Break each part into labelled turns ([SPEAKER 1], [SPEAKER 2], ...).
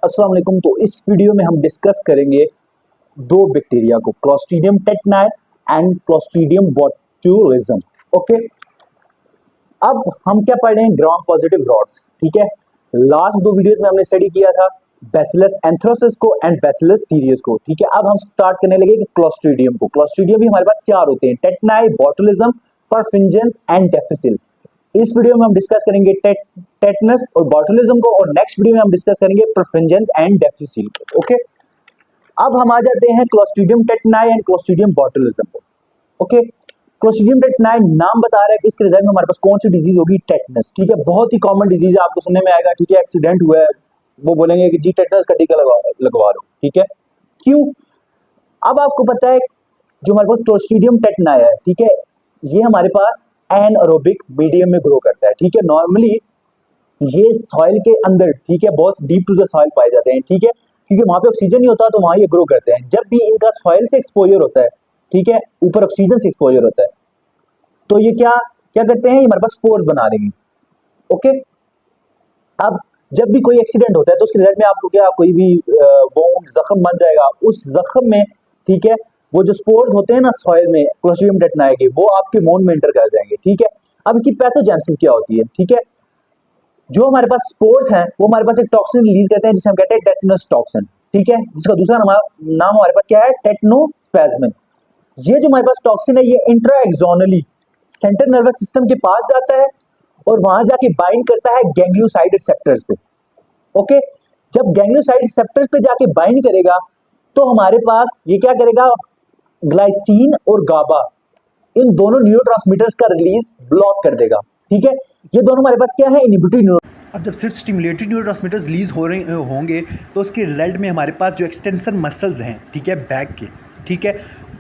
[SPEAKER 1] अस्सलाम वालेकुम। तो इस वीडियो में हम डिस्कस करेंगे दो बैक्टीरिया को, clostridium tetani and Clostridium botulism. Okay, अब हम क्या पढ़ रहे हैं? Gram positive rods. ठीक है, लास्ट दो वीडियोस में हमने स्टडी किया था बैसिलस एंथ्रासिस को एंड बैसिलस सीरियस को। ठीक है, अब हम स्टार्ट करने लगे कि क्लोस्ट्रीडियम को। क्लोस्ट्रीडियम भी हमारे पास चार होते हैं, टेटनाई, बोटुलिज्म, परफिंजेंस एंड डेफिसिल। इस वीडियो में हम डिस्कस करेंगे टेटनस और बॉटुलिज्म को, और नेक्स्ट वीडियो में हम डिस्कस करेंगे परफिंजेंस एंड डेफिसिल को। ओके, अब हम आ जाते हैं clostridium tetani and clostridium botulism को। ओके, क्लोस्ट्रीडियम टेटनाई नाम बता रहा है कि इसके रिजल्ट में हमारे पास कौन सी डिजीज होगी? टेटनस। ठीक है, बहुत ही कॉमन डिजीज है, आपको सुनने में आएगा। ठीक है, एक्सीडेंट हुआ है, वो बोलेंगे कि जी टेटनस का टीका लगवा लो। ठीक है, क्यों? अब आपको पता है जो हमारे पास क्लोस्ट्रीडियम टेटनाई है, ठीक है, ये हमारे पास एनएरोबिक मीडियम में ग्रो करता है। ठीक है, नॉर्मली ये सॉइल के अंदर, ठीक है, बहुत डीप टू द सॉइल पाए जाते हैं। ठीक है, क्योंकि वहां पे ऑक्सीजन नहीं होता तो वहां ये ग्रो करते हैं। जब भी इनका सॉइल से एक्सपोजर होता है, ठीक है, ऊपर ऑक्सीजन से एक्सपोजर होता है, तो ये क्या क्या करते हैं? ये हमारे पास स्पोर्स बना लेंगे। ओके, अब जब भी कोई एक्सीडेंट होता है तो उसके रिजल्ट में आपको क्या, कोई भी वोंड, जख्म बन जाएगा। उस जख्म में, ठीक है, वो जो स्पोर्स होते हैं ना सॉइल में क्लोस्ट्रीडियम टेटनाई के, वो आपके वोंड में एंटर कर जाएंगे। ठीक है, अब इसकी पैथोजेनेसिस क्या होती है? ठीक है, जो हमारे पास स्पोर्स हैं वो हमारे पास एक टॉक्सिन रिलीज करते हैं जिसे हम कहते हैं टेटनस टॉक्सिन। ठीक है, जिसका दूसरा नाम हमारे पास क्या है? टेटनोस्पैज्मिन। ये जो हमारे पास टॉक्सिन है, ये इंट्रा एक्सोनली सेंट्रल नर्वस सिस्टम के पास जाता है और वहां जाके बाइंड करता है गैंग्लियोसाइड रिसेप्टर्स पे। ओके, जब गैंग्लियोसाइड रिसेप्टर्स पे जाके बाइंड करेगा तो हमारे पास ये क्या करेगा? ग्लाइसिन और गाबा, इन दोनों न्यूरोट्रांसमीटर्स का रिलीज ब्लॉक कर देगा। ठीक है, ये दोनों हमारे पास क्या है? Inhibitory neuro.
[SPEAKER 2] अब जब सिर्फ स्टिमुलेटरी न्यूरोट्रांसमीटर्स रिलीज हो रहे होंगे तो उसके रिजल्ट में हमारे पास जो एक्सटेंशन मसल्स हैं, ठीक है, बैक के, ठीक है,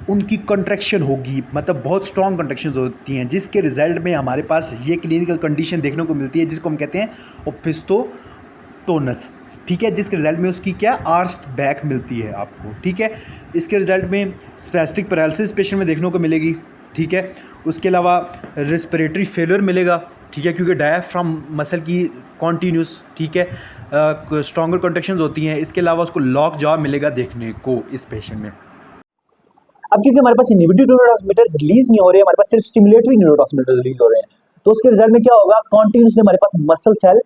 [SPEAKER 2] उनकी कंट्रैक्शन होगी, मतलब बहुत स्ट्रॉन्ग कंट्रैक्शंस होती हैं, जिसके रिजल्ट में हमारे पास ये क्लिनिकल कंडीशन देखने को मिलती है जिसको हम कहते हैं ओपिस्टोटोनस। ठीक है, जिसके रिजल्ट में उसकी क्या, आर्च्ड बैक मिलती है आपको। ठीक है, इसके रिजल्ट में स्पैस्टिक पैरालिसिस पेशेंट में देखने को मिलेगी। ठीक है, उसके अलावा रेस्पिरेटरी फेलियर मिलेगा। ठीक है, क्योंकि डायाफ्राम मसल की कॉन्टीन्यूस, ठीक है, स्ट्रॉन्गर कॉन्ट्रैक्शंस होती हैं। इसके अलावा उसको लॉक जॉ मिलेगा देखने को इस पेशेंट में।
[SPEAKER 1] अब क्योंकि हमारे पास इनहिबिटरी न्यूरोट्रांसमीटर्स रिलीज नहीं हो रहे हैं, हमारे पास सिर्फ स्टिमुलेटरी न्यूरोट्रांसमीटर्स रिलीज हो रहे हैं, तो उसके रिजल्ट में क्या होगा? कॉन्टिन्यूसली हमारे पास मसल सेल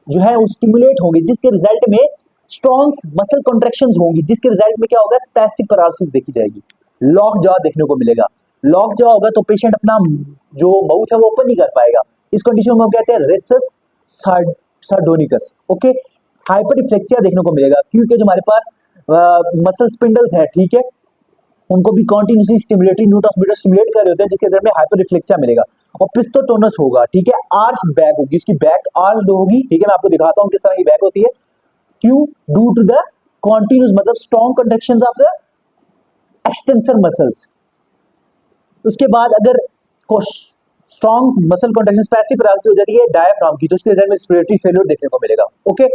[SPEAKER 1] जो है वो स्टिमुलेट होंगे, जिसके रिजल्ट में स्ट्रॉन्ग मसल कॉन्ट्रैक्शंस होंगी, जिसके रिजल्ट में क्या होगा? स्पैस्टिक पैरालिसिस देखी जाएगी, लॉक जॉ देखने को मिलेगा। लॉक जॉ होगा तो पेशेंट अपना जो माउथ है वो ओपन नहीं कर पाएगा। इस कंडीशन में हम कहते हैं रेसस सार्डोनिकस। ओके, हाइपररिफ्लेक्सिया देखने को मिलेगा, क्योंकि जो हमारे पास मसल स्पिंडल्स है, ठीक है, उनको भी कॉन्टिन्यूसली स्टिमुलेटरी न्यूरोट्रांसमीटर स्टिमुलेट कर रहे होते हैं, जिसके रिजल्ट में हाइपररिफ्लेक्सिया मिलेगा और पिस्टोटोनस होगा। ठीक है, आर्च बैक होगी, इसकी बैक आर्च होगी। ठीक है, मैं आपको दिखाता हूं किस तरह की बैक होती है। क्यों? ड्यू टू द कॉन्टिन्यूस, मतलब strong contractions of the extensor muscles. उसके बाद अगर strong muscle contraction spastic paralysis हो जाती है डायफ्राम की, तो उसके रिजल्ट में रेस्पिरेटरी फेलियर देखने को मिलेगा। ओके,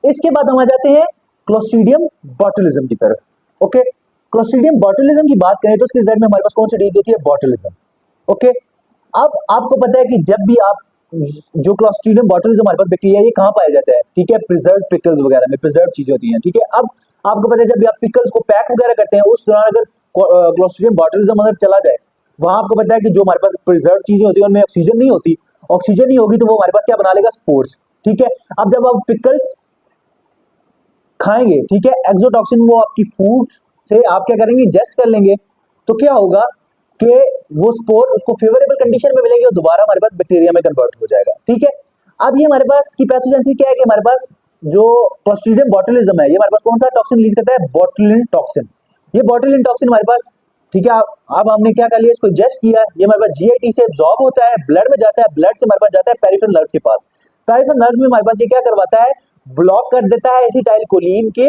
[SPEAKER 1] इसके बाद हम आ जाते हैं क्लोस्ट्रीडियम बॉटुलिज्म की तरफ। ओके, क्लोस्ट्रीडियम बॉटुलिज्म की बात करें तो उसके रिजल्ट में हमारे पास कौन सी डिजीज होती है? बॉटुलिज्म। ओके, अब आपको पता है कि जब भी आप जो क्लोस्ट्रीडियम बॉटुलिज्म हमारे पास बैक्टीरिया, ये कहां पाया जाता है? ठीक है, प्रिजर्व्ड पिकल्स वगैरह में प्रिजर्व चीजें होती हैं। ठीक है, अब आपको पता है जब भी आप पिकल्स को पैक वगैरह करते हैं, उस दौरान अगर क्लोस्ट्रीडियम बॉटुलिज्म अगर चला जाए, वहां आपको पता है कि जो हमारे पास प्रिजर्व चीजें होती है उनमें ऑक्सीजन नहीं होती। ऑक्सीजन नहीं होगी तो वो हमारे पास क्या बना लेगा? स्पोर्स। ठीक है, अब जब आप पिकल्स खाएंगे, ठीक है, एक्सोटॉक्सिन वो आपकी फूड से आप क्या करेंगे? इंजेस्ट कर लेंगे, तो क्या होगा कि वो स्पोर उसको फेवरेबल कंडीशन में मिलेगी और दोबारा हमारे पास बैक्टीरिया में कन्वर्ट हो जाएगा। ठीक है, अब ये हमारे पास की पैथोजेनेसिस क्या है कि हमारे पास जो क्लोस्ट्रीडियम बॉटुलिज्म है, ये हमारे पास कौन सा टॉक्सिन रिलीज करता है? बॉटुलिन टॉक्सिन। ये बॉटुलिन टॉक्सिन हमारे पास, ठीक है, अब हमने क्या कर लिया? इसको इंजेस्ट किया, ये हमारे पास जीआईटी से एब्जॉर्ब होता है, ब्लड में जाता है, ब्लड से हमारे पास जाता है पेरिफेरल नर्व्स के पास। पेरिफेरल नर्व्स में हमारे पास ये क्या करवाता है? ब्लॉक कर देता है एसिटाइलकोलिन के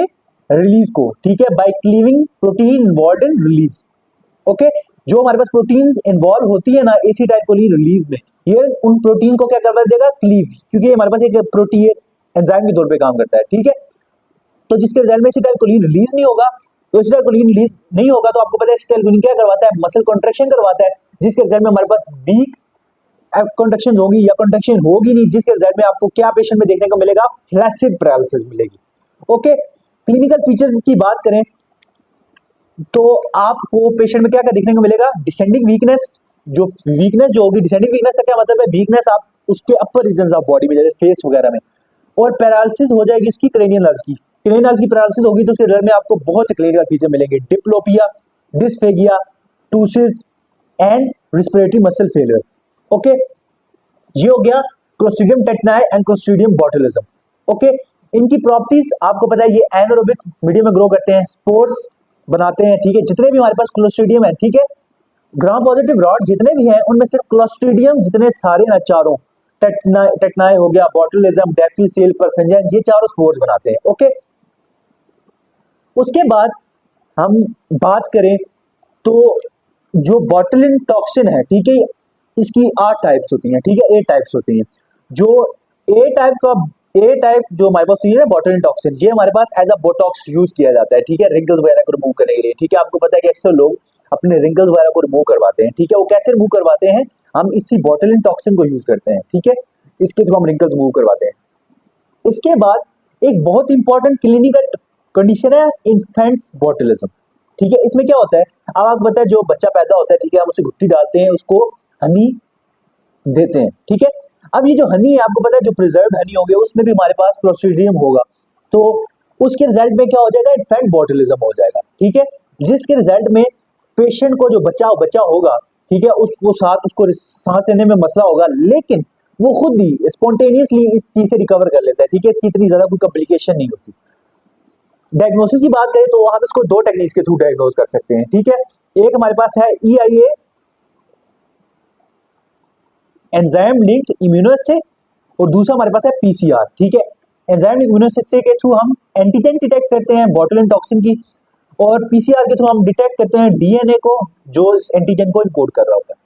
[SPEAKER 1] रिलीज को। ठीक है, by cleaving protein involved in release. Okay, जो हमारे पास प्रोटीन्स इन्वॉल्व होती है ना एसिटाइलकोलिन रिलीज में, ये उन प्रोटीन को क्या करवा देगा? क्लीव, क्योंकि हमारे पास एक प्रोटीएज एंजाइम के तौर पे काम करता है। ठीक है, तो जिसके रिजल्ट में एसिटाइलकोलिन रिलीज नहीं होगा, तो एसिटाइलकोलिन रिलीज नहीं होगा तो आपको पता है एसिटाइलकोलिन क्या करवाता है? मसल कॉन्ट्रैक्शन करवाता है, जिसके रिजल्ट में हमारे पास वीक कंडक्शन होगी या कंडक्शन होगी नहीं, जिसके रिजल्ट में आपको क्या पेशेंट में देखने को मिलेगा, फ्लैसिड पैरालिसिस मिलेगी। ओके, क्लिनिकल फीचर्स की बात करें तो आपको पेशेंट में क्या क्या देखने को मिलेगा, डिसेंडिंग वीकनेस। जो वीकनेस जो होगी, डिसेंडिंग वीकनेस का क्या मतलब है, वीकनेस आप उसके अपर रीजन ऑफ बॉडी में, जैसे फेस वगैरह में। और पैरालिसिस हो जाएगी उसकी क्रेनियल नर्व्स की, क्रेनियल नर्व्स की पैरालिसिस होगी तो उसके रिजल्ट में आपको बहुत से क्लिनिकल फीचर मिलेंगे, diplopia, dysphagia, ptosis and respiratory muscle failure. Okay, ये हो गया Clostridium tetani and Clostridium botulism. Okay, इनकी प्रॉपर्टीज आपको पता है, ये एनारोबिक मीडियम में ग्रो करते हैं, स्पोर्स बनाते हैं, ठीक है। जितने भी हमारे पास क्लोस्ट्रीडियम है, ठीक है, ग्राम पॉजिटिव रॉड जितने भी हैं उनमें सिर्फ क्लोस्ट्रीडियम जितने सारे ना चारों, टेटनाई हो गया, बोटुलिज्म, डेफिसिल, परफेंजन, ये चारों स्पोर्स बनाते हैं। ओके, उसके बाद हम बात करें तो जो बॉटुलिन टॉक्सिन है, ठीक है, इसकी 8 टाइप्स होती हैं, ठीक है, 8 टाइप्स होती हैं। जो ए टाइप जो हमारे पास है बॉटुलिन टॉक्सिन, ये हमारे पास एज अ बोटॉक्स यूज किया जाता है, ठीक है, रिंकल्स वगैरह को रिमूव करने के लिए। ठीक है, आपको पता है कि अक्सर लोग अपने रिंकल्स वगैरह को रिमूव करवाते हैं, ठीक है, वो कैसे रिमूव करवाते हैं, हम इसी बॉटुलिन टॉक्सिन को यूज करते हैं, ठीक है, इसके थ्रू हम रिंकल्स रिमूव करवाते हैं। इसके बाद एक बहुत इंपॉर्टेंट क्लिनिकल कंडीशन है इन्फेंट्स बोटुलिज्म, ठीक है। इसमें क्या होता है, अब आपको पता है जो बच्चा पैदा होता है, ठीक है, हम उसे घुट्टी डालते हैं, उसको हनी देते हैं, ठीक है। अब ये जो हनी है, आपको पता है जो प्रिजर्व्ड हनी होगी उसमें भी हमारे पास क्लोस्ट्रीडियम होगा, तो उसके रिजल्ट में क्या हो जाएगा, इन्फेंट बोटुलिज्म हो जाएगा, ठीक है, जिसके रिजल्ट में पेशेंट को जो बच्चा होगा, ठीक है, उसको सांस लेने में मसला होगा, लेकिन वो खुद ही स्पॉन्टेनियसली इस चीज से रिकवर कर लेता है, ठीक है, इसकी इतनी ज्यादा कोई कॉम्प्लिकेशन नहीं होती। डायग्नोसिस की बात करें तो हम इसको 2 टेक्निक्स के थ्रू डायग्नोज कर सकते हैं, ठीक है। एक हमारे पास है EIA, एंजाइम लिंक्ड इम्यूनोएस्से, और दूसरा हमारे पास है PCR, ठीक है। एंजाइम इम्यूनोएस्से के थ्रू हम एंटीजन डिटेक्ट करते हैं बॉटुलिन टॉक्सिन की, और PCR के थ्रू हम डिटेक्ट करते हैं DNA को जो इस एंटीजन को इनकोड कर रहा होता है।